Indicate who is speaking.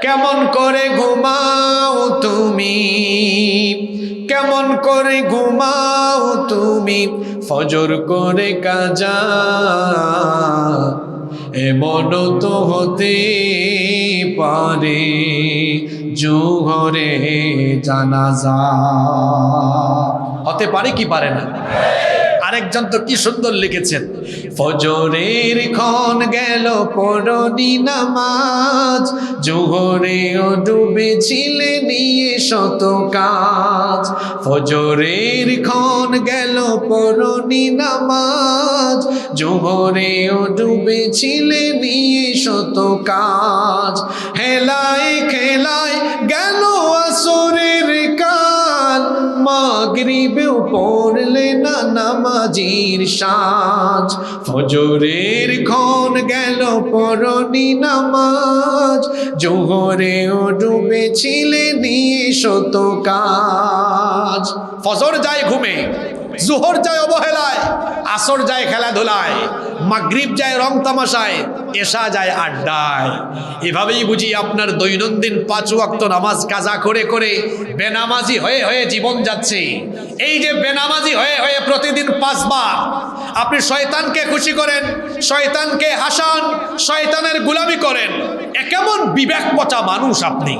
Speaker 1: কেমন করে ঘুমাও তুমি, কেমন করে ঘুমাও তুমি ফজর করে কাজা, এমন তো হতে পারে জোহরে জানাজা। হতে পারে কি পারে না? আরেকজন তো কি সুন্দর লিখেছেন, ফজরের ক্ষণ গেল পড়নি নামাজ, জোহরেও ডুবেছিলে নিয়ে শত কাজ। ফজরের ক্ষণ গেল পড়নি নামাজ, জোহরেও ডুবেছিলে নিয়ে শত কাজ। হেলায় খেলায় গেল আসরের কাল, মাগরিবেও পড়লে না নামাজির সাজ। ফজরের ক্ষণ গেল পড়নি নামাজ, জোহরেও ডুবেছিলে নিয়ে শত কাজ। ফজর যায় ঘুমে, জোহর যায় অবহেলায়, আসর যায় খেলাধুলায়, মাগরিব যায় রং তামাশায়, এশা যায় আড্ডায়। এভাবেই বুঝি আপনার দৈনন্দিন 5 ওয়াক্ত নামাজ কাজা করে করে বেনামাজি হয়ে হয়ে জীবন যাচ্ছে। এই যে বেনামাজি হয়ে হয়ে প্রতিদিন 5 বার আপনি শয়তানকে খুশি করেন, শয়তানকে হাসান, শয়তানের গোলামি করেন, এ কেমন বিবেক পচা মানুষ আপনি।